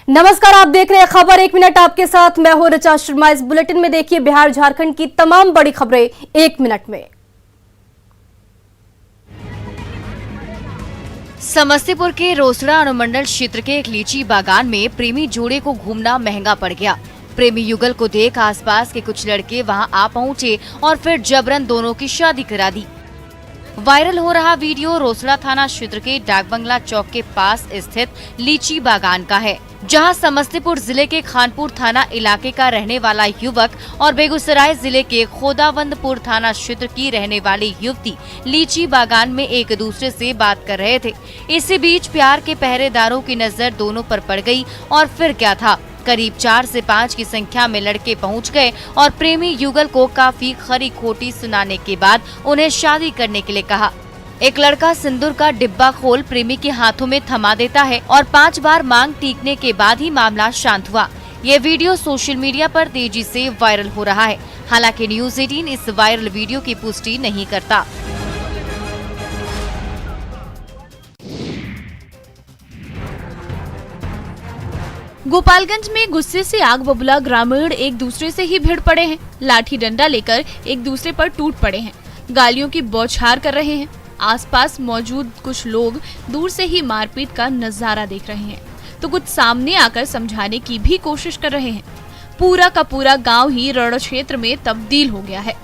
नमस्कार, आप देख रहे हैं खबर 1 मिनट आपके साथ। मैं हूं ऋचा शर्मा। इस बुलेटिन में देखिए बिहार झारखंड की तमाम बड़ी खबरें 1 मिनट में। समस्तीपुर के रोसड़ा अनुमंडल क्षेत्र के एक लीची बागान में प्रेमी जोड़े को घूमना महंगा पड़ गया। प्रेमी युगल को देख आसपास के कुछ लड़के वहां आ पहुंचे और फिर जबरन दोनों की शादी करा दी। वायरल हो रहा वीडियो रोसड़ा थाना क्षेत्र के डाकबंगला चौक के पास स्थित लीची बागान का है, जहां समस्तीपुर जिले के खानपुर थाना इलाके का रहने वाला युवक और बेगूसराय जिले के खोदावंदपुर थाना क्षेत्र की रहने वाली युवती लीची बागान में एक दूसरे से बात कर रहे थे। इसी बीच प्यार के पहरेदारों की नजर दोनों पर पड़ गई और फिर क्या था, करीब 4 से 5 की संख्या में लड़के पहुंच गए और प्रेमी युगल को काफी खरी खोटी सुनाने के बाद उन्हें शादी करने के लिए कहा। एक लड़का सिंदूर का डिब्बा खोल प्रेमी के हाथों में थमा देता है और 5 बार मांग टीकने के बाद ही मामला शांत हुआ। ये वीडियो सोशल मीडिया पर तेजी से वायरल हो रहा है। हालांकि न्यूज़ 18 इस वायरल वीडियो की पुष्टि नहीं करता। गोपालगंज में गुस्से से आग बबूला ग्रामीण एक दूसरे से ही भिड़ पड़े हैं। लाठी डंडा लेकर एक दूसरे पर टूट पड़े हैं, गालियों की बौछार कर रहे हैं। आसपास मौजूद कुछ लोग दूर से ही मारपीट का नजारा देख रहे हैं, तो कुछ सामने आकर समझाने की भी कोशिश कर रहे हैं। पूरा का पूरा गांव ही रण क्षेत्र में तब्दील हो गया है।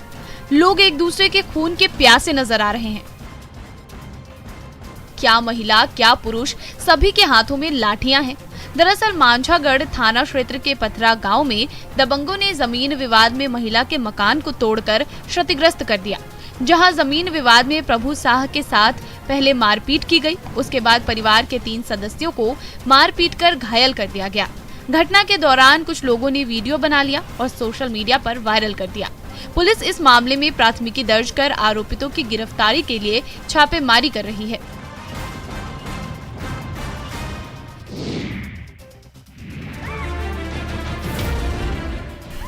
लोग एक दूसरे के खून के प्यासे नजर आ रहे हैं। क्या महिला क्या पुरुष, सभी के हाथों में लाठियां हैं। दरअसल मांझागढ़ थाना क्षेत्र के पथरा गांव में दबंगों ने जमीन विवाद में महिला के मकान को तोड़कर क्षतिग्रस्त कर दिया। जहां जमीन विवाद में प्रभु साह के साथ पहले मारपीट की गई, उसके बाद परिवार के 3 सदस्यों को मारपीट कर घायल कर दिया गया। घटना के दौरान कुछ लोगों ने वीडियो बना लिया और सोशल मीडिया पर वायरल कर दिया। पुलिस इस मामले में प्राथमिकी दर्ज कर आरोपितों की गिरफ्तारी के लिए छापेमारी कर रही है।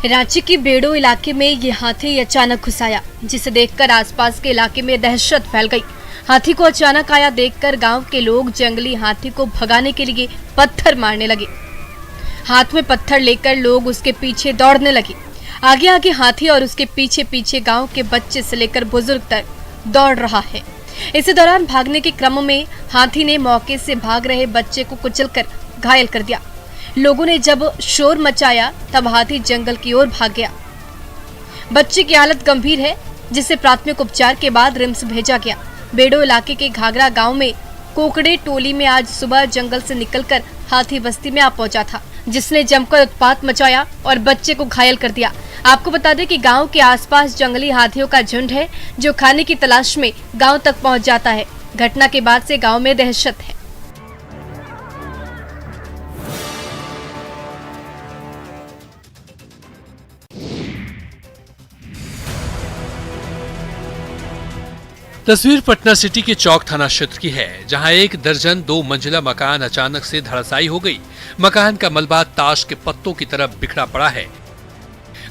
रांची की बेड़ो इलाके में ये हाथी अचानक घुस आया, जिसे देखकर आसपास के इलाके में दहशत फैल गई। हाथी को अचानक आया देखकर गांव के लोग जंगली हाथी को भगाने के लिए पत्थर मारने लगे। हाथ में पत्थर लेकर लोग उसके पीछे दौड़ने लगे। आगे आगे हाथी और उसके पीछे पीछे गांव के बच्चे से लेकर बुजुर्ग तक दौड़ रहा है। इसी दौरान भागने के क्रम में हाथी ने मौके से भाग रहे बच्चे को कुचलकर घायल कर दिया। लोगों ने जब शोर मचाया तब हाथी जंगल की ओर भाग गया। बच्चे की हालत गंभीर है, जिसे प्राथमिक उपचार के बाद रिम्स भेजा गया। बेड़ो इलाके के घाघरा गांव में कोकड़े टोली में आज सुबह जंगल से निकलकर हाथी बस्ती में आ पहुंचा था, जिसने जमकर उत्पात मचाया और बच्चे को घायल कर दिया। आपको बता दें कि गांव के आसपास जंगली हाथियों का झुंड है, जो खाने की तलाश में गांव तक पहुंच जाता है। घटना के बाद से गांव में दहशत है। तस्वीर पटना सिटी के चौक थाना क्षेत्र की है, जहां एक दर्जन 2 मंजिला मकान अचानक से धराशायी हो गई। मकान का मलबा ताश के पत्तों की तरह बिखरा पड़ा है।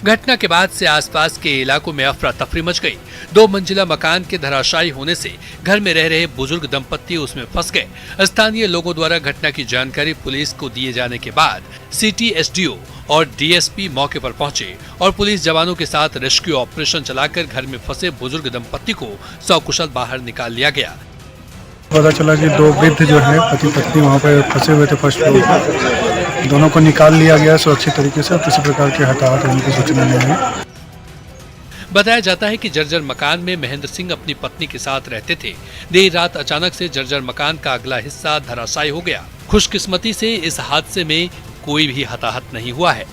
घटना के बाद से आसपास के इलाकों में अफरा तफरी मच गई। 2 मंजिला मकान के धराशायी होने से घर में रह रहे बुजुर्ग दंपत्ति उसमें फंस गए। स्थानीय लोगों द्वारा घटना की जानकारी पुलिस को दिए जाने के बाद सिटी एसडीओ और डीएसपी मौके पर पहुंचे और पुलिस जवानों के साथ रेस्क्यू ऑपरेशन चलाकर घर में फंसे बुजुर्ग दंपत्ति को सकुशल बाहर निकाल लिया गया। पता चला कि 2 वृद्ध जो है पति पत्नी वहाँ पर फंसे हुए थे फर्स्ट फ्लोर पर। दोनों को निकाल लिया गया सुरक्षित तरीके से। किसी प्रकार के हताहत होने की सूचना नहीं है। बताया जाता है कि जर्जर मकान में महेंद्र सिंह अपनी पत्नी के साथ रहते थे। देर रात अचानक से जर्जर मकान का अगला हिस्सा धराशायी हो गया। खुशकिस्मती से इस हादसे में कोई भी हताहत नहीं हुआ है।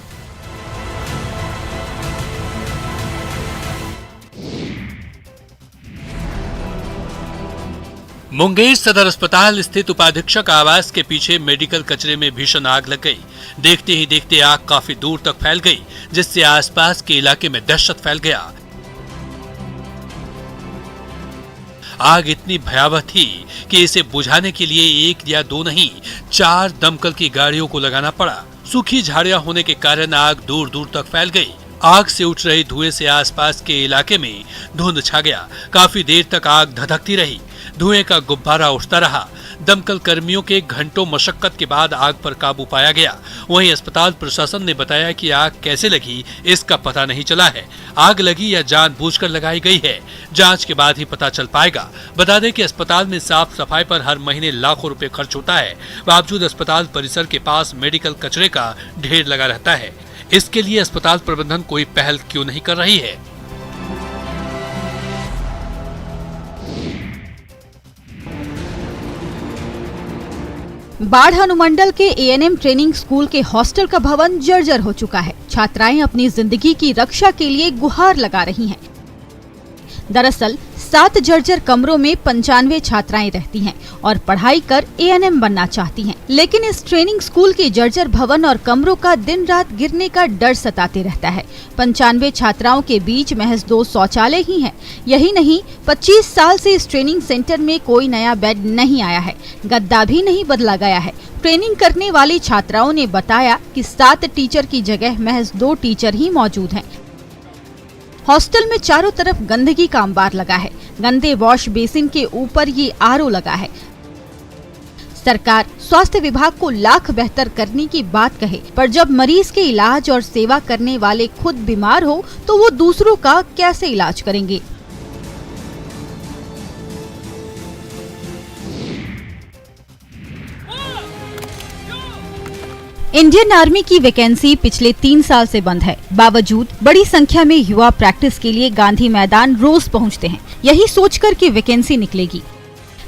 मुंगेर सदर अस्पताल स्थित उपाधीक्षक आवास के पीछे मेडिकल कचरे में भीषण आग लग गई। देखते ही देखते आग काफी दूर तक फैल गई, जिससे आसपास के इलाके में दहशत फैल गया। आग इतनी भयावह थी कि इसे बुझाने के लिए 1 या 2 नहीं 4 दमकल की गाड़ियों को लगाना पड़ा। सूखी झाड़ियां होने के कारण आग दूर दूर तक फैल गई। आग से उठ रही धुएं से आसपास के इलाके में धुंध छा गया। काफी देर तक आग धधकती रही। धुएं का गुब्बारा उठता रहा। दमकल कर्मियों के घंटों मशक्कत के बाद आग पर काबू पाया गया वहीं अस्पताल प्रशासन ने बताया कि आग कैसे लगी इसका पता नहीं चला है। आग लगी या जानबूझकर लगाई गई है, जांच के बाद ही पता चल पाएगा। बता दें कि अस्पताल में साफ सफाई पर हर महीने लाखों रुपए खर्च होता है, बावजूद अस्पताल परिसर के पास मेडिकल कचरे का ढेर लगा रहता है। इसके लिए अस्पताल प्रबंधन कोई पहल क्यों नहीं कर रही है? बाढ़ अनुमंडल के एएनएम ट्रेनिंग स्कूल के हॉस्टल का भवन जर्जर हो चुका है। छात्राएं अपनी जिंदगी की रक्षा के लिए गुहार लगा रही हैं। दरअसल 7 जर्जर कमरों में 95 छात्राएं रहती हैं और पढ़ाई कर एएनएम बनना चाहती हैं। लेकिन इस ट्रेनिंग स्कूल के जर्जर भवन और कमरों का दिन रात गिरने का डर सताते रहता है। 95 छात्राओं के बीच महज 2 शौचालय ही हैं। यही नहीं, 25 साल से इस ट्रेनिंग सेंटर में कोई नया बेड नहीं आया है, गद्दा भी नहीं बदला गया है। ट्रेनिंग करने वाली छात्राओं ने बताया कि 7 टीचर की जगह महज 2 टीचर ही मौजूद हैं। हॉस्टल में चारों तरफ गंदगी का अंबार लगा है। गंदे वॉश बेसिन के ऊपर ये आरओ लगा है। सरकार स्वास्थ्य विभाग को लाख बेहतर करने की बात कहे, पर जब मरीज के इलाज और सेवा करने वाले खुद बीमार हो तो वो दूसरों का कैसे इलाज करेंगे? इंडियन आर्मी की वैकेंसी पिछले 3 साल से बंद है। बावजूद बड़ी संख्या में युवा प्रैक्टिस के लिए गांधी मैदान रोज पहुंचते हैं, यही सोचकर कि वैकेंसी निकलेगी।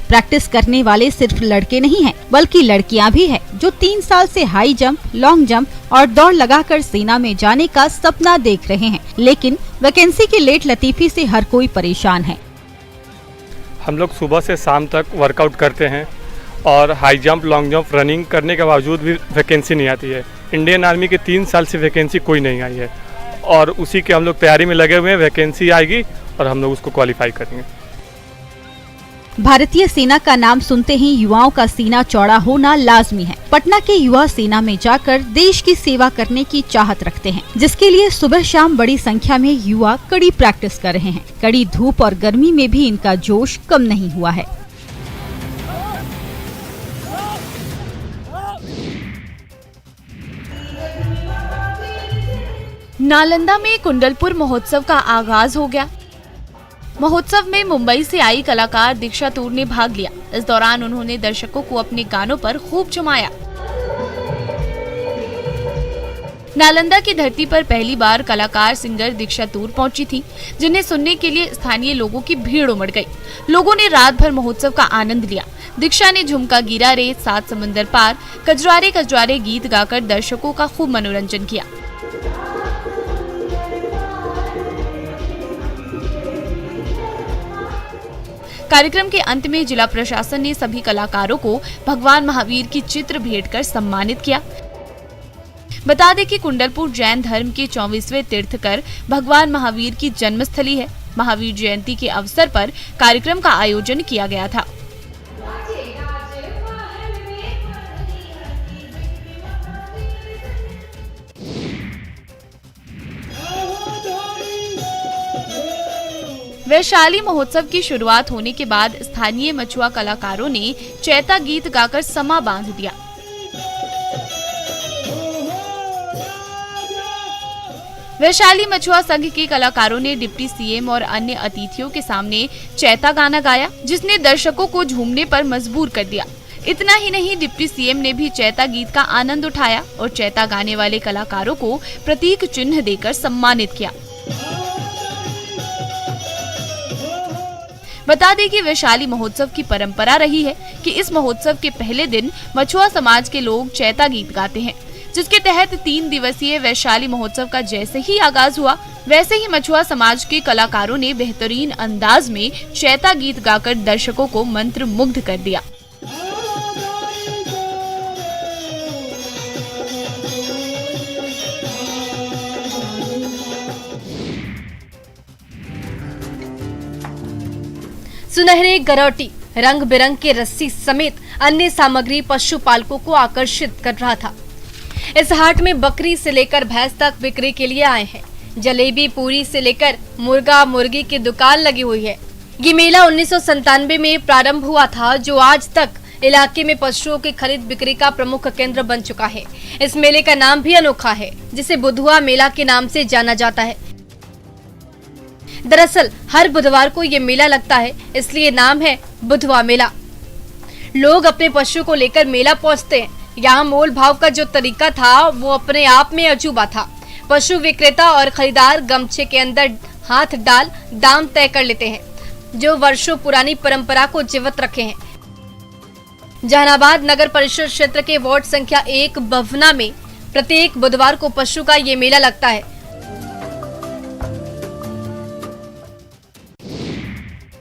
प्रैक्टिस करने वाले सिर्फ लड़के नहीं हैं, बल्कि लड़कियां भी हैं, जो 3 साल से हाई जंप, लॉन्ग जंप और दौड़ लगाकर सेना में जाने का सपना देख रहे हैं। लेकिन वैकेंसी के लेट लतीफी से हर कोई परेशान है। हम लोग सुबह से शाम तक वर्कआउट करते हैं और high jump, long jump, running करने के बावजूद भी वैकेंसी नहीं आती है। इंडियन आर्मी के 3 साल से वैकेंसी कोई नहीं आई है और उसी के हम लोग तैयारी में लगे हुए हैं। वैकेंसी आएगी और हम लोग उसको क्वालिफाई करेंगे। भारतीय सेना का नाम सुनते ही युवाओं का सीना चौड़ा होना लाजमी है। पटना के युवा सेना में जाकर देश की सेवा करने की चाहत रखते हैं, जिसके लिए सुबह शाम बड़ी संख्या में युवा कड़ी प्रैक्टिस कर रहे हैं। कड़ी धूप और गर्मी में भी इनका जोश कम नहीं हुआ है। नालंदा में कुंडलपुर महोत्सव का आगाज हो गया। महोत्सव में मुंबई से आई कलाकार दीक्षा तूर ने भाग लिया। इस दौरान उन्होंने दर्शकों को अपने गानों पर खूब जमाया। नालंदा की धरती पर पहली बार कलाकार सिंगर दीक्षा तूर पहुंची थी, जिन्हें सुनने के लिए स्थानीय लोगों की भीड़ उमड़ गई। लोगों ने रात भर महोत्सव का आनंद लिया। दीक्षा ने झुमका गिरा रे, 7 समंदर पार, कजरारे कजरारे गीत गाकर दर्शकों का खूब मनोरंजन किया। कार्यक्रम के अंत में जिला प्रशासन ने सभी कलाकारों को भगवान महावीर की चित्र भेंट कर सम्मानित किया। बता दें कि कुंडलपुर जैन धर्म के 24वें तीर्थकर भगवान महावीर की जन्मस्थली है। महावीर जयंती के अवसर पर कार्यक्रम का आयोजन किया गया था। वैशाली महोत्सव की शुरुआत होने के बाद स्थानीय मछुआ कलाकारों ने चैता गीत गाकर समा बांध दिया। वैशाली मछुआ संघ के कलाकारों ने डिप्टी सीएम और अन्य अतिथियों के सामने चैता गाना गाया, जिसने दर्शकों को झूमने पर मजबूर कर दिया। इतना ही नहीं, डिप्टी सीएम ने भी चैता गीत का आनंद उठाया और चैता गाने वाले कलाकारों को प्रतीक चिन्ह देकर सम्मानित किया। बता दें कि वैशाली महोत्सव की परंपरा रही है कि इस महोत्सव के पहले दिन मछुआ समाज के लोग चैता गीत गाते हैं, जिसके तहत 3 दिवसीय वैशाली महोत्सव का जैसे ही आगाज हुआ, वैसे ही मछुआ समाज के कलाकारों ने बेहतरीन अंदाज में चैता गीत गाकर दर्शकों को मंत्रमुग्ध कर दिया। सुनहरे गरौटी, रंग बिरंग के रस्सी समेत अन्य सामग्री पशुपालकों को आकर्षित कर रहा था। इस हाट में बकरी से लेकर भैंस तक बिक्री के लिए आए हैं। जलेबी, पूरी से लेकर मुर्गा मुर्गी की दुकान लगी हुई है। ये मेला 1997 में प्रारंभ हुआ था, जो आज तक इलाके में पशुओं की खरीद बिक्री का प्रमुख केंद्र बन चुका है। इस मेले का नाम भी अनोखा है, जिसे बुधवा मेला के नाम से जाना जाता है। दरअसल हर बुधवार को ये मेला लगता है, इसलिए नाम है बुधवा मेला। लोग अपने पशु को लेकर मेला पहुंचते हैं। यहाँ मोल भाव का जो तरीका था वो अपने आप में अजूबा था। पशु विक्रेता और खरीदार गमछे के अंदर हाथ डाल दाम तय कर लेते हैं, जो वर्षों पुरानी परंपरा को जीवित रखे हैं। जहानाबाद नगर परिषद क्षेत्र के वार्ड संख्या 1 बवना में प्रत्येक बुधवार को पशु का ये मेला लगता है।